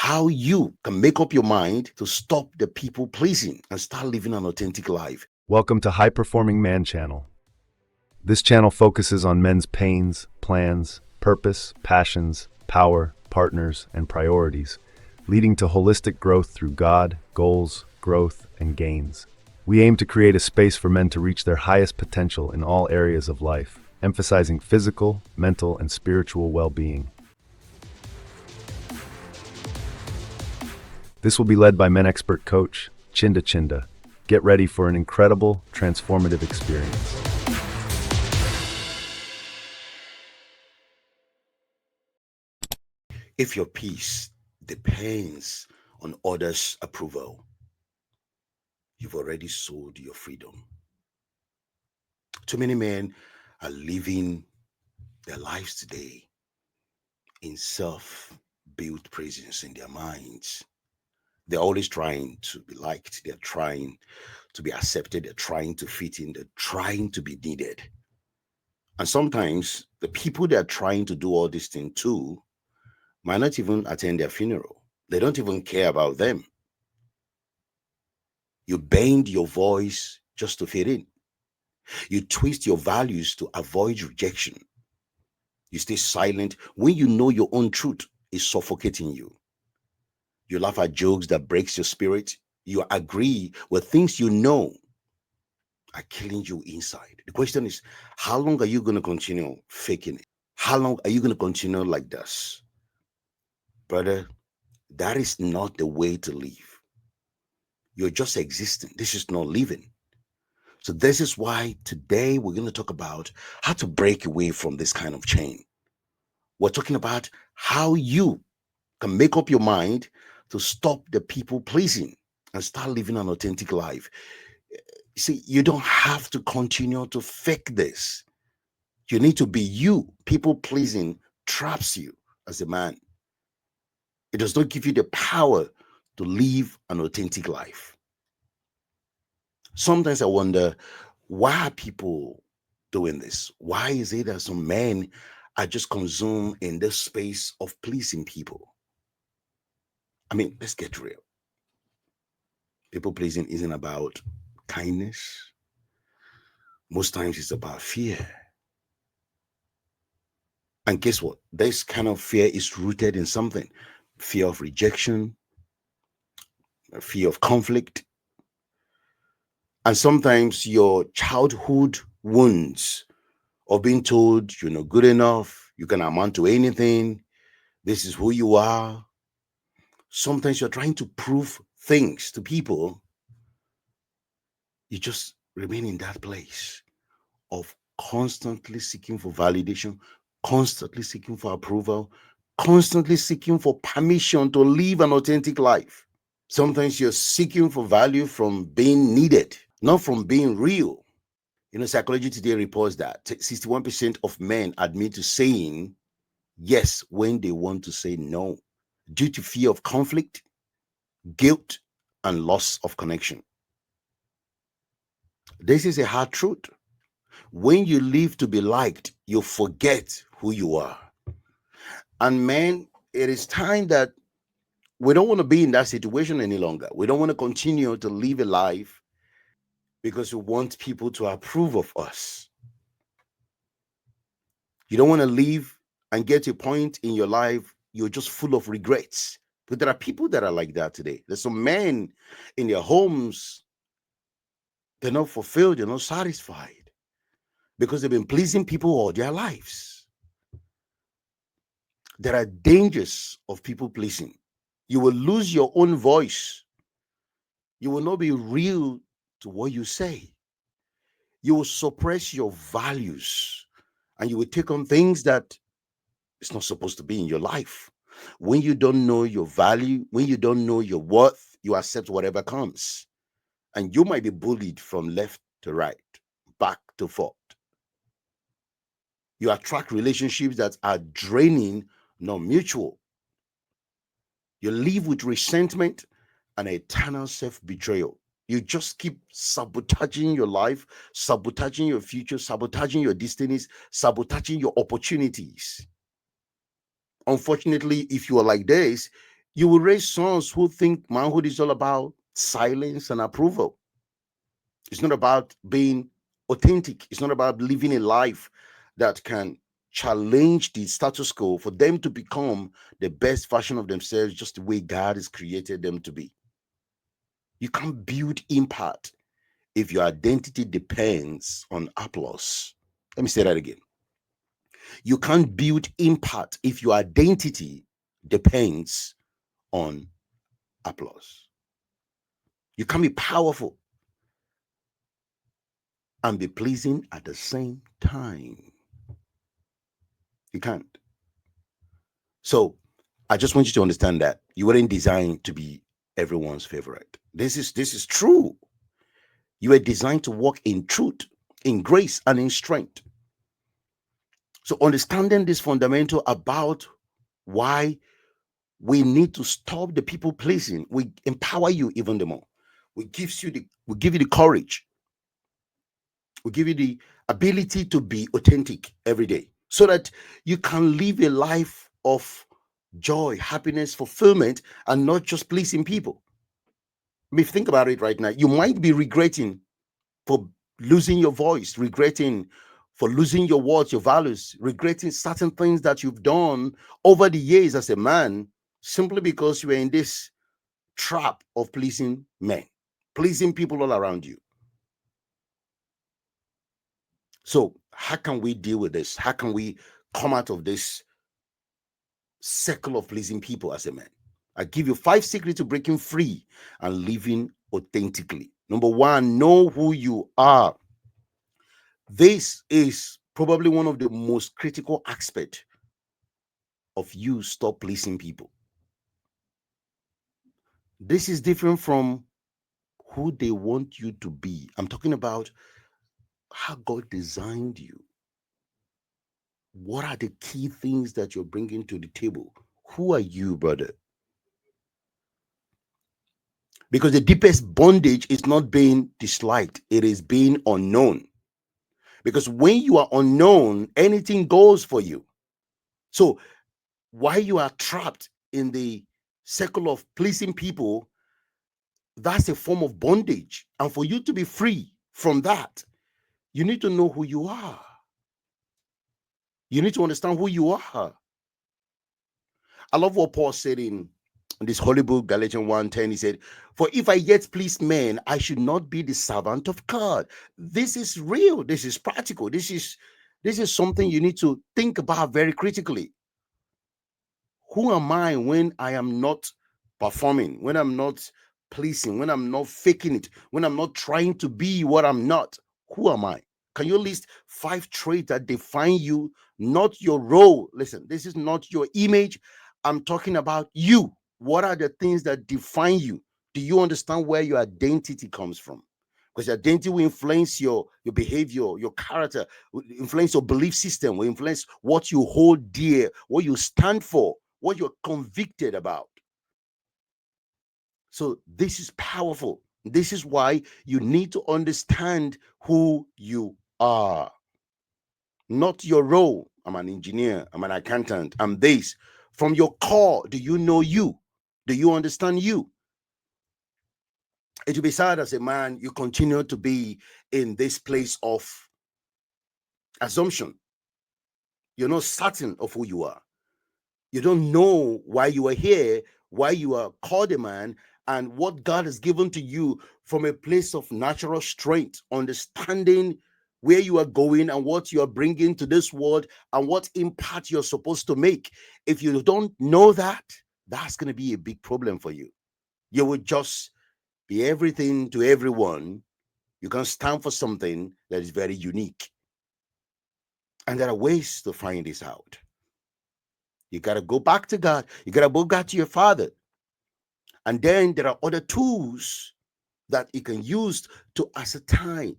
how you can make up your mind to stop the people pleasing and start living an authentic life. Welcome to High Performing Man Channel. This channel focuses on men's pains, plans, purpose, passions, power, partners, and priorities, leading to holistic growth through God, goals, growth, and gains. We aim to create a space for men to reach their highest potential in all areas of life, emphasizing physical, mental, and spiritual well-being. This will be led by men expert coach, Chinda Chinda. Get ready for an incredible, transformative experience. If your peace depends on others' approval, you've already sold your freedom. Too many men are living their lives today in self-built prisons in their minds. They're always trying to be liked, they're trying to be accepted, they're trying to fit in, they're trying to be needed. And sometimes the people they're trying to do all this thing to might not even attend their funeral. They don't even care about them. You bend your voice just to fit in. You twist your values to avoid rejection. You stay silent when you know your own truth is suffocating you. You laugh at jokes that breaks your spirit. You agree with things you know are killing you inside. The question is, how long are you going to continue faking it? How long are you going to continue like this? Brother, that is not the way to live. You're just existing. This is not living. So this is why today we're going to talk about how to break away from this kind of chain. We're talking about how you can make up your mind to stop the people pleasing and start living an authentic life. See, you don't have to continue to fake this. You need to be you. People pleasing traps you as a man. It does not give you the power to live an authentic life. Sometimes I wonder, why are people doing this? Why is it that some men are just consumed in this space of pleasing people? I mean, let's get real. People pleasing isn't about kindness. Most times it's about fear. And guess what? This kind of fear is rooted in something: fear of rejection, fear of conflict, and sometimes your childhood wounds of being told you're not good enough, you can amount to anything, this is who you are. Sometimes you're trying to prove things to people. You just remain in that place of constantly seeking for validation, constantly seeking for approval, constantly seeking for permission to live an authentic life. Sometimes you're seeking for value from being needed, not from being real. Psychology Today reports that 61% of men admit to saying yes when they want to say no due to fear of conflict, guilt, and loss of connection. This is a hard truth. When you live to be liked, you forget who you are. And man, it is time that we don't want to be in that situation any longer. We don't want to continue to live a life because we want people to approve of us. You don't want to live and get to a point in your life you're just full of regrets. But there are people that are like that today. There's some men in their homes, they're not fulfilled, they're not satisfied because they've been pleasing people all their lives. There are dangers of people pleasing. You will lose your own voice. You will not be real to what you say. You will suppress your values and you will take on things that it's not supposed to be in your life. When you don't know your value, when you don't know your worth, you accept whatever comes. And you might be bullied from left to right, back to forth. You attract relationships that are draining, not mutual. You live with resentment and eternal self-betrayal. You just keep sabotaging your life, sabotaging your future, sabotaging your destinies, sabotaging your opportunities. Unfortunately, if you are like this, You will raise sons who think manhood is all about silence and approval. It's not about being authentic. It's not about living a life that can challenge the status quo for them to become the best version of themselves, just the way God has created them to be. You can't build impact if your identity depends on applause. Let me say that again. You can't build impact if your identity depends on applause. You can be powerful and be pleasing at the same time. You can't. So I just want you to understand that you weren't designed to be everyone's favorite. This is true. You were designed to walk in truth, in grace, and in strength. So understanding this fundamental about why we need to stop the people pleasing, we empower you even the more. We give you the courage, we give you the ability to be authentic every day so that you can live a life of joy, happiness, fulfillment, and not just pleasing people. I mean, if you think about it right now, you might be regretting for losing your voice, regretting for losing your words, your values, regretting certain things that you've done over the years as a man, simply because you were in this trap of pleasing men, pleasing people all around you. So, how can we deal with this? How can we come out of this circle of pleasing people as a man? I give you 5 secrets to breaking free and living authentically. Number one, know who you are. This is probably one of the most critical aspects of you stop pleasing people. This is different from who they want you to be. I'm talking about how God designed you. What are the key things that you're bringing to the table? Who are you, brother? Because the deepest bondage is not being disliked, it is being unknown. Because when you are unknown, anything goes for you. So, while you are trapped in the circle of pleasing people, that's a form of bondage. And for you to be free from that, you need to know who you are. You need to understand who you are. I love what Paul said in this holy book, Galatians 1:10. He said, "For if I yet please men, I should not be the servant of God." This is real. This is practical. This is something you need to think about very critically. Who am I when I am not performing, when I'm not pleasing, when I'm not faking it, when I'm not trying to be what I'm not? Who am I? Can you list 5 traits that define you, not your role? Listen, this is not your image. I'm talking about you. What are the things that define you? Do you understand where your identity comes from? Because your identity will influence your behavior, your character, will influence your belief system, will influence what you hold dear, what you stand for, what you're convicted about. So this is powerful. This is why you need to understand who you are, not your role. I'm an engineer, I'm an accountant, I'm this. From your core, do you know you? Do you understand you? It will be sad as a man, you continue to be in this place of assumption. You're not certain of who you are. You don't know why you are here, why you are called a man, and what God has given to you from a place of natural strength, understanding where you are going and what you are bringing to this world and what impact you're supposed to make. If you don't know that, that's going to be a big problem for you. You will just be everything to everyone. You can stand for something that is very unique. And there are ways to find this out. You got to go back to God. You got to go back to your father. And then there are other tools that you can use to ascertain.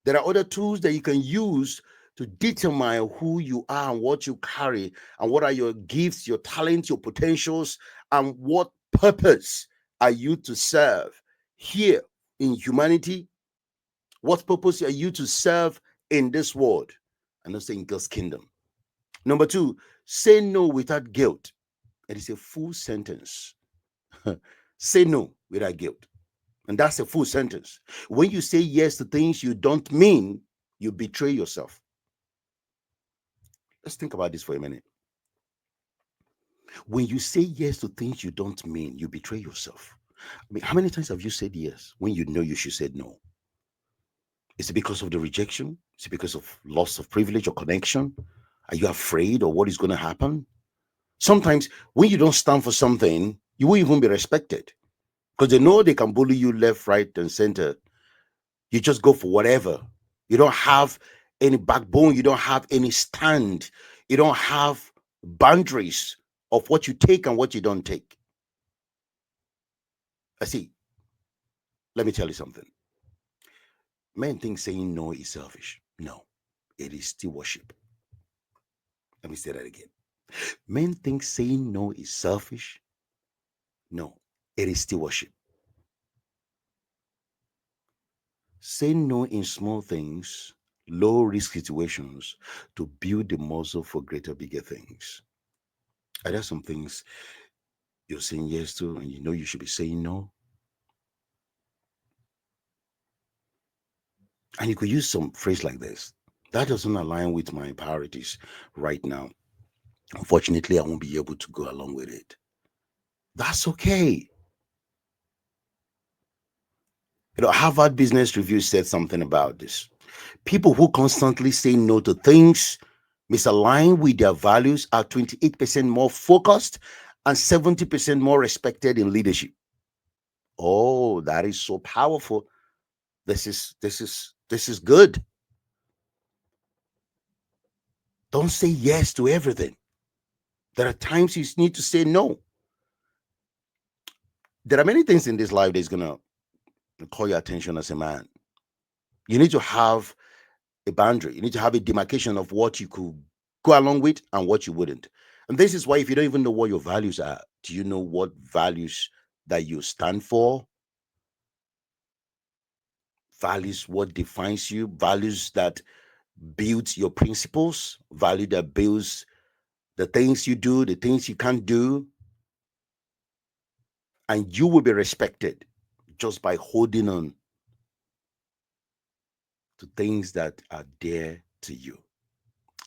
There are other tools that you can use to determine who you are and what you carry and what are your gifts, your talents, your potentials, and what purpose are you to serve here in humanity? What purpose are you to serve in this world? And also in God's kingdom. Number two, say no without guilt. It is a full sentence. Say no without guilt. And that's a full sentence. When you say yes to things you don't mean, you betray yourself. Let's think about this for a minute. When you say yes to things you don't mean, you betray yourself. I mean, how many times have you said yes when you know you should say no? Is it because of the rejection? Is it because of loss of privilege or connection? Are you afraid of what is going to happen? Sometimes when you don't stand for something, you won't even be respected because they know they can bully you left, right, and center. You just go for whatever. You don't have any backbone. You don't have any stand. You don't have boundaries of what you take and what you don't take. I see. Let me tell you something. Men think saying no is selfish. No, it is still worship. Let me say that again. Men think saying no is selfish. No, it is still worship. Saying no in small things, low risk situations to build the muscle for greater, bigger things. Are there some things you're saying yes to and you know you should be saying no? And you could use some phrase like this: that doesn't align with my priorities right now. Unfortunately, I won't be able to go along with it. That's okay. Harvard Business Review said something about this. People who constantly say no to things misaligned with their values are 28% more focused and 70% more respected in leadership. Oh, that is so powerful. This is good. Don't say yes to everything. There are times you need to say no. There are many things in this life that's gonna call your attention as a man. You need to have a boundary. You need to have a demarcation of what you could go along with and what you wouldn't. And this is why, if you don't even know what your values are, do you know what values that you stand for? Values what defines you, values that builds your principles, value that builds the things you do, the things you can't do, and you will be respected just by holding on to things that are dear to you.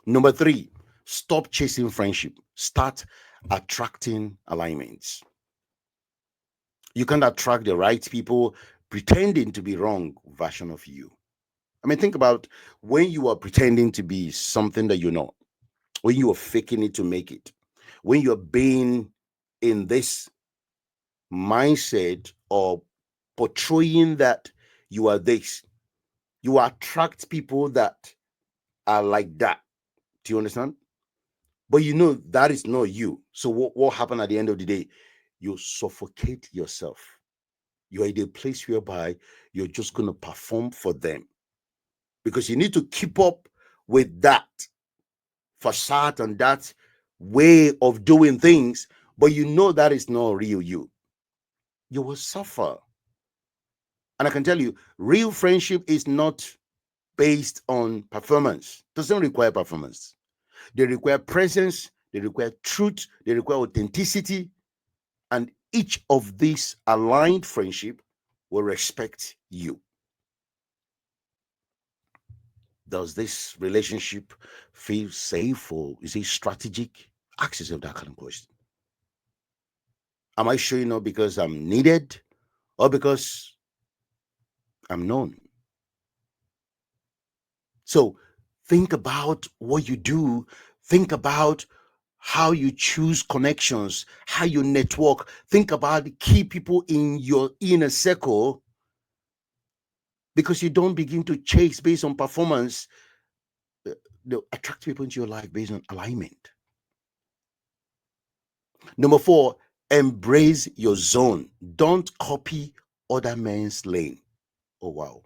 Number three, stop chasing friendship. Start attracting alignments. You can't attract the right people pretending to be wrong version of you. I mean, think about when you are pretending to be something that you're not, when you are faking it to make it, when you're being in this mindset of portraying that you are this, you attract people that are like that. Do you understand? But you know that is not you. So what happened at the end of the day? You suffocate yourself. You're in a place whereby you're just going to perform for them because you need to keep up with that facade and that way of doing things, but you know that is not real you. You will suffer. And I can tell you, real friendship is not based on performance. Doesn't require performance. They require presence, they require truth, they require authenticity, and each of these aligned friendship will respect you. Does this relationship feel safe or is it strategic? Ask yourself that kind of question. Am I showing up because I'm needed or because I'm known? So think about what you do. Think about how you choose connections, how you network. Think about the key people in your inner circle because you don't begin to chase based on performance. The attract people into your life based on alignment. Number four, embrace your zone. Don't copy other men's lane. Oh, wow.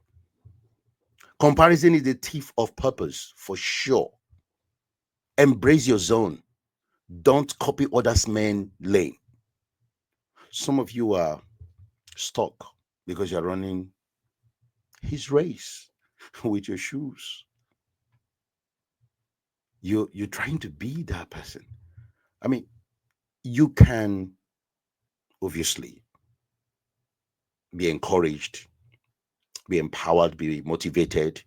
Comparison is the thief of purpose for sure. Embrace your zone. Don't copy others' men lane. Some of you are stuck because you're running his race with your shoes. You're trying to be that person. I mean, You can obviously be encouraged, be empowered, be motivated.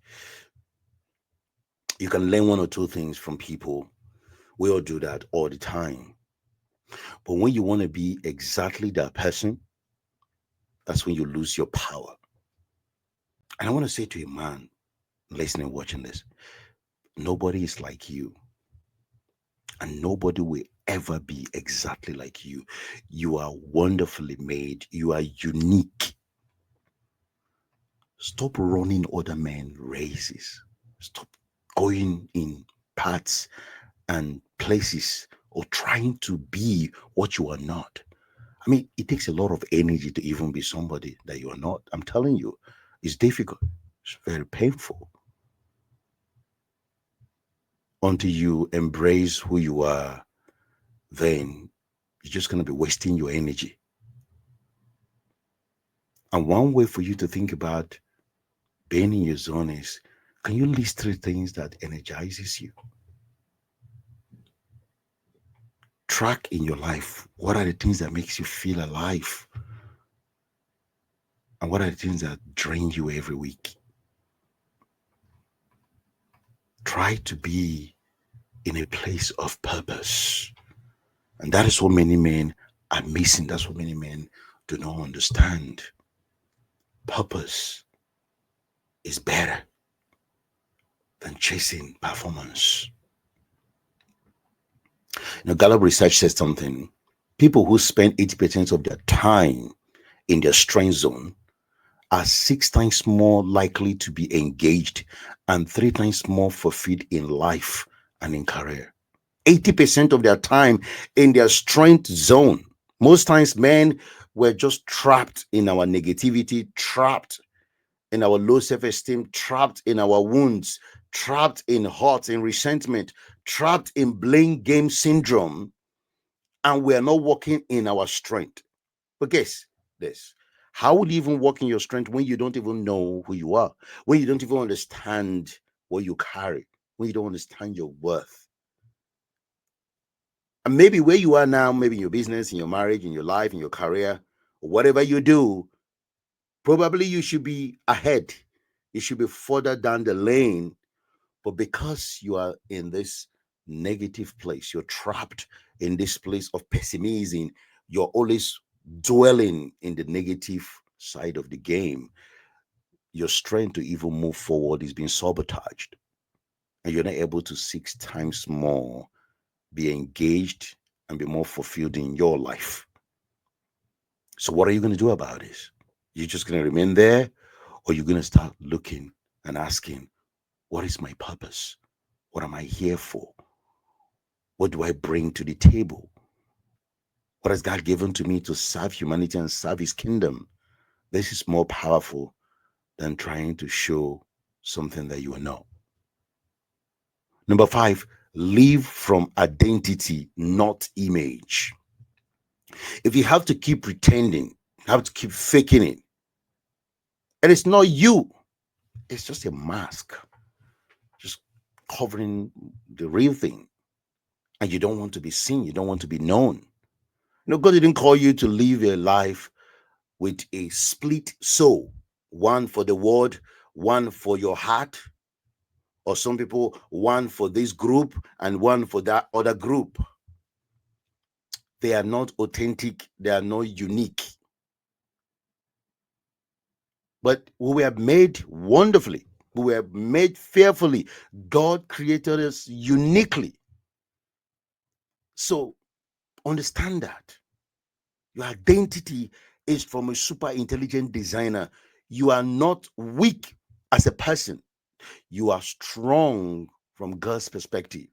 You can learn one or two things from people. We all do that all the time. But when you want to be exactly that person, that's when you lose your power. And I want to say to a man listening, watching this, nobody is like you, and nobody will ever be exactly like you. You are wonderfully made, you are unique. Stop running other men races. Stop going in paths and places or trying to be what you are not. I mean, it takes a lot of energy to even be somebody that you are not. I'm telling you, it's difficult. It's very painful until you embrace who you are. Then you're just going to be wasting your energy. And one way for you to think about being in your zone is, can you list three things that energizes you? Track in your life, what are the things that makes you feel alive, and what are the things that drain you every week? Try to be in a place of purpose. And that is what many men are missing. That's what many men do not understand. Purpose is better than chasing performance. Gallup research says something. People who spend 80% of their time in their strength zone are six times more likely to be engaged and three times more fulfilled in life and in career. 80% of their time in their strength zone. Most times, men were just trapped in our negativity, trapped in our low self esteem, trapped in our wounds, trapped in hurt, in resentment, trapped in blame game syndrome, and we are not working in our strength. But guess this. How would you even walk in your strength when you don't even know who you are? When you don't even understand what you carry? When you don't understand your worth? And maybe where you are now, maybe in your business, in your marriage, in your life, in your career, whatever you do, probably you should be ahead. You should be further down the lane. But because you are in this negative place, you're trapped in this place of pessimism, you're always dwelling in the negative side of the game. Your strength to even move forward is being sabotaged. And you're not able to 6 times more be engaged and be more fulfilled in your life. So, what are you going to do about this? You're just going to remain there, or you're going to start looking and asking, what is my purpose? What am I here for? What do I bring to the table? What has God given to me to serve humanity and serve his kingdom? This is more powerful than trying to show something that you are not. Number five, live from identity, not image. If you have to keep pretending, you have to keep faking it, and it's not you, it's just a mask, just covering the real thing. And you don't want to be seen, you don't want to be known. God didn't call you to live a life with a split soul, one for the world, one for your heart, or some people, one for this group and one for that other group. They are not authentic, they are not unique. But we were made wonderfully, we were made fearfully. God created us uniquely. So understand that your identity is from a super intelligent designer. You are not weak as a person, you are strong from God's perspective.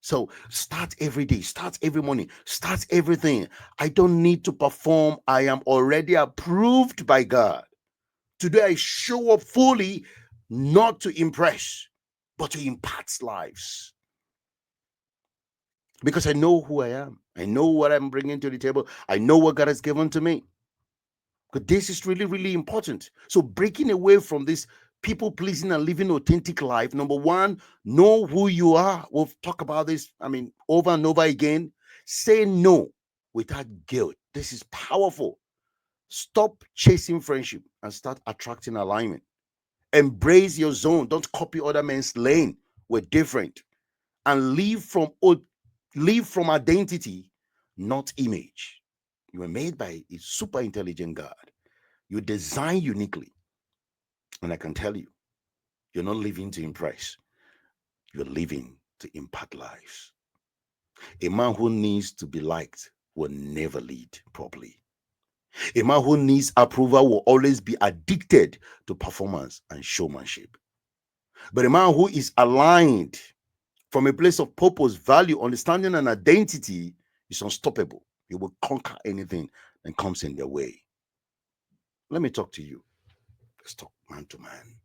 So start every day, start every morning, start everything. I don't need to perform. I am already approved by God. Today I show up fully, not to impress, but to impact lives. Because I know who I am. I know what I'm bringing to the table. I know what God has given to me. But this is really, really important. So breaking away from this people pleasing and living authentic life. Number one, know who you are. We'll talk about this, over and over again. Say no without guilt. This is powerful. Stop chasing friendship and start attracting alignment. Embrace your zone. Don't copy other men's lane. We're different. And live from identity, not image. You were made by a super intelligent God. You're designed uniquely. And I can tell you, you're not living to impress. You're living to impact lives. A man who needs to be liked will never lead properly. A man who needs approval will always be addicted to performance and showmanship. But a man who is aligned from a place of purpose, value, understanding, and identity is unstoppable. He will conquer anything that comes in their way. Let me talk to you. Let's talk man to man.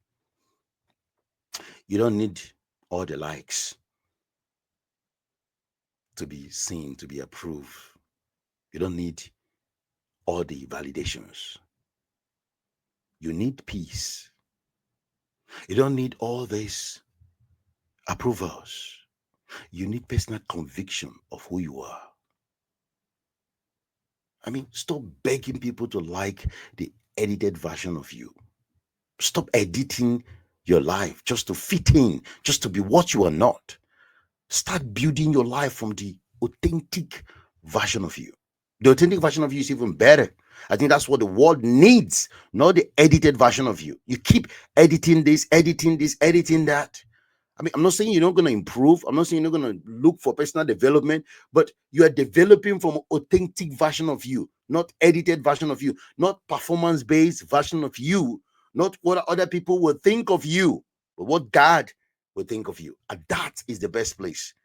You don't need all the likes to be seen, to be approved. You don't need all the validations. You need peace. You don't need all these approvals. You need personal conviction of who you are. I mean, stop begging people to like the edited version of you. Stop editing your life just to fit in, just to be what you are not. Start building your life from the authentic version of you. The authentic version of you is even better. I think that's what the world needs, not the edited version of you. You keep editing this, editing that. I mean, I'm not saying you're not going to improve. I'm not saying you're not going to look for personal development, but you are developing from authentic version of you, not edited version of you, not performance-based version of you, not what other people will think of you, but what God will think of you. And that is the best place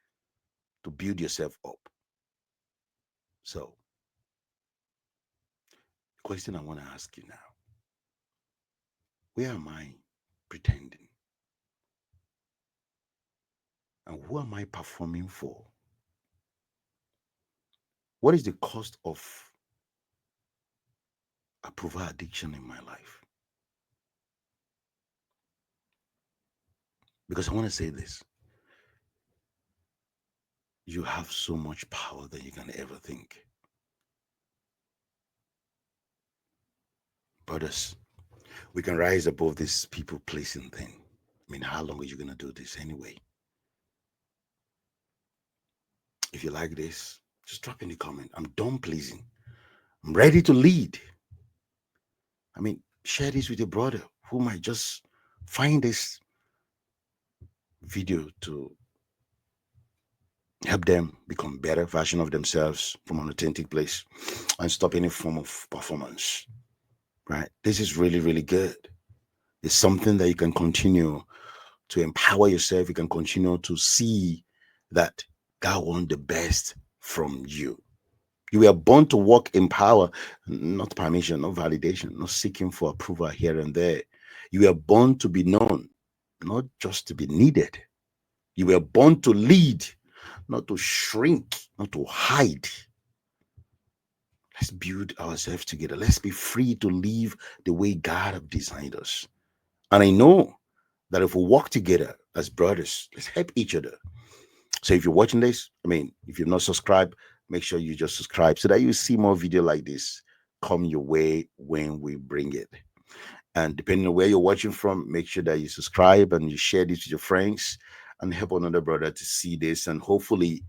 to build yourself up. So, question I want to ask you now. Where am I pretending? And who am I performing for? What is the cost of approval addiction in my life? Because I want to say this. You have so much power than you can ever think. Brothers, we can rise above this people pleasing thing. I mean, how long are you going to do this anyway? If you like this, just drop in the comment. I'm done pleasing. I'm ready to lead. I mean, share this with your brother who might just find this video to help them become better version of themselves from an authentic place and stop any form of performance. Right? This is really, really good. It's something that you can continue to empower yourself. You can continue to see that God wants the best from you. You were born to walk in power, not permission, not validation, not seeking for approval here and there. You were born to be known, not just to be needed. You were born to lead, not to shrink, not to hide. Let's build ourselves together. Let's be free to live the way God has designed us. And I know that if we work together as brothers, let's help each other. So if you're watching this, I mean, if you've not subscribed, make sure you just subscribe so that you see more video like this come your way when we bring it. And depending on where you're watching from, make sure that you subscribe and you share this with your friends and help another brother to see this and hopefully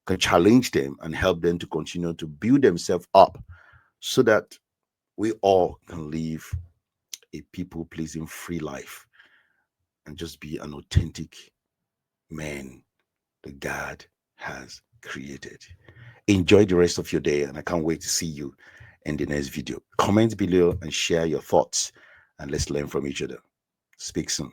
can challenge them and help them to continue to build themselves up so that we all can live a people pleasing free life and just be an authentic man that God has created. Enjoy the rest of your day, and I can't wait to see you in the next video. Comment below and share your thoughts, and let's learn from each other. Speak soon.